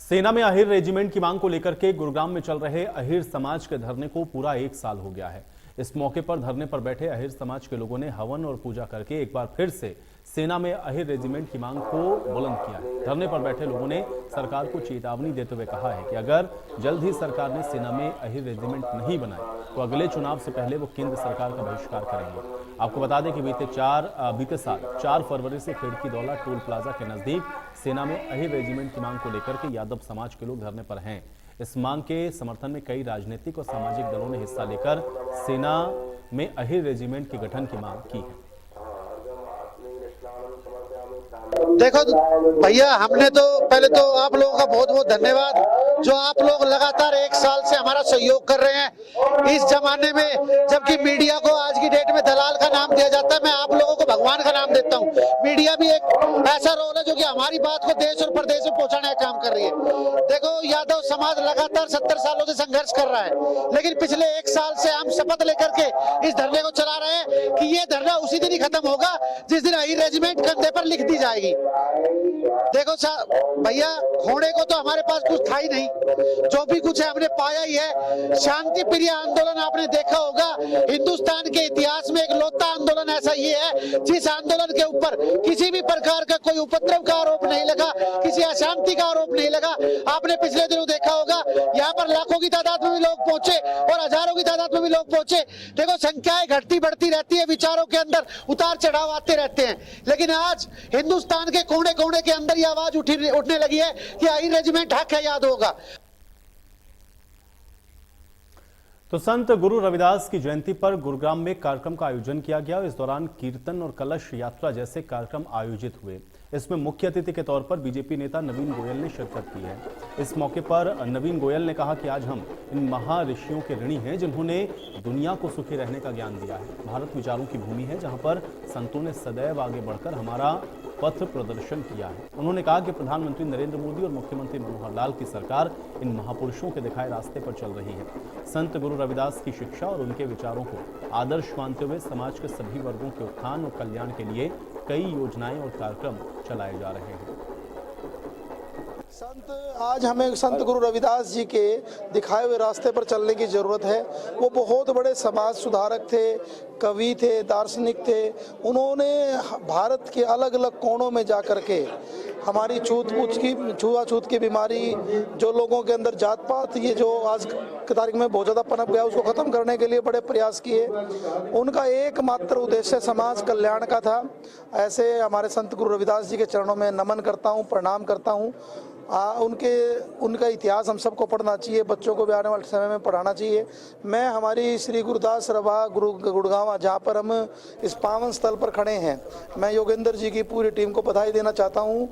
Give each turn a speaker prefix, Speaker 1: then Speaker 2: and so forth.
Speaker 1: सेना में अहिर रेजिमेंट की मांग को लेकर के गुरुग्राम में चल रहे अहिर समाज के धरने को पूरा 1 साल हो गया है। इस मौके पर धरने पर बैठे अहिर समाज के लोगों ने हवन और पूजा करके एक बार फिर से सेना में अहिर रेजिमेंट की मांग को बुलंद किया है। धरने पर बैठे लोगों ने सरकार को चेतावनी देते हुए कहा है कि अगर जल्द ही सरकार ने सेना में अहिर रेजिमेंट नहीं बनाए तो अगले चुनाव से पहले वो केंद्र सरकार का बहिष्कार करेंगे। आपको बता दें कि बीते साल 4 फरवरी से खिड़की दौला टोल प्लाजा के नजदीक सेना में अहिर रेजिमेंट की मांग को लेकर के यादव समाज के लोग धरने पर हैं। इस मांग के समर्थन में कई राजनीतिक और सामाजिक दलों ने हिस्सा लेकर सेना में अहिर रेजिमेंट के गठन की मांग की है।
Speaker 2: देखो भैया, हमने तो पहले तो आप लोगों का बहुत बहुत धन्यवाद जो आप लोग लगातार 1 साल से हमारा सहयोग कर रहे हैं। इस जमाने में जबकि मीडिया को आज की डेट में दलाल का नाम दिया जाता है, मैं आप लोगों को भगवान का नाम देता हूं। मीडिया भी एक ऐसा रोल है जो कि हमारी बात को देश और प्रदेश में पहुंचाने का काम कर रही है। देखो, यादव समाज लगातार 70 सालों से संघर्ष कर रहा है, लेकिन पिछले 1 साल से हम शपथ लेकर के इस धरने को चला रहे हैं कि ये धरना उसी दिन ही खत्म होगा जिस दिन अहिर रेजिमेंट कंधे पर लिख दी जाएगी। देखो भैया, खोने को तो हमारे पास कुछ था ही नहीं, जो भी कुछ है हमने पाया ही है। शांति प्रिय आंदोलन आपने देखा होगा, हिंदुस्तान के इतिहास में एक लौता आंदोलन ऐसा ये है जिस आंदोलन के ऊपर किसी भी प्रकार का कोई उपद्रव का आरोप नहीं लगा, किसी अशांति का आरोप नहीं लगा। आपने पिछले दिनों देखा होगा, यहाँ पर लाखों की तादाद में भी लोग पहुंचे और हजारों की तादाद में भी लोग पहुंचे। देखो, संख्याएं घटती बढ़ती रहती है, विचारों के अंदर उतार चढ़ाव आते रहते हैं, लेकिन आज हिंदुस्तान के कोने कोने के अंदर ये आवाज उठने लगी है कि अहिर रेजिमेंट हक है, याद होगा।
Speaker 1: तो संत गुरु रविदास की जयंती पर गुरुग्राम में कार्यक्रम का आयोजन किया गया। इस दौरान कीर्तन और कलश यात्रा जैसे कार्यक्रम आयोजित हुए। इसमें मुख्य अतिथि के तौर पर बीजेपी नेता नवीन गोयल ने शिरकत की है। इस मौके पर नवीन गोयल ने कहा कि आज हम इन महर्षियों के ऋणी हैं जिन्होंने दुनिया को सुखी रहने का ज्ञान दिया है। भारत विचारों की भूमि है जहां पर संतों ने सदैव आगे बढ़कर हमारा पथ प्रदर्शन किया है। उन्होंने कहा कि प्रधानमंत्री नरेंद्र मोदी और मुख्यमंत्री मनोहर लाल की सरकार इन महापुरुषों के दिखाए रास्ते पर चल रही है। संत गुरु रविदास की शिक्षा और उनके विचारों को आदर्श मानते हुए समाज के सभी वर्गों के उत्थान और कल्याण के लिए कई योजनाएं और कार्यक्रम चलाए जा रहे हैं।
Speaker 3: आज हमें संत गुरु रविदास जी के दिखाए हुए रास्ते पर चलने की जरूरत है। वो बहुत बड़े समाज सुधारक थे, कवि थे, दार्शनिक थे। उन्होंने भारत के अलग अलग कोनों में जा कर के हमारी छुआछूत की बीमारी, जो लोगों के अंदर जात पात ये जो आज की तारीख में बहुत ज़्यादा पनप गया, उसको ख़त्म करने के लिए बड़े प्रयास किए। उनका एकमात्र उद्देश्य समाज कल्याण का था। ऐसे हमारे संत गुरु रविदास जी के चरणों में नमन करता हूँ, प्रणाम करता हूँ। उनका इतिहास हम सबको पढ़ना चाहिए, बच्चों को भी आने वाले समय में पढ़ाना चाहिए। मैं हमारी श्री गुरुदास सभा गुड़गांव, जहाँ पर हम इस पावन स्थल पर खड़े हैं, मैं योगेंद्र जी की पूरी टीम को बधाई देना चाहता हूँ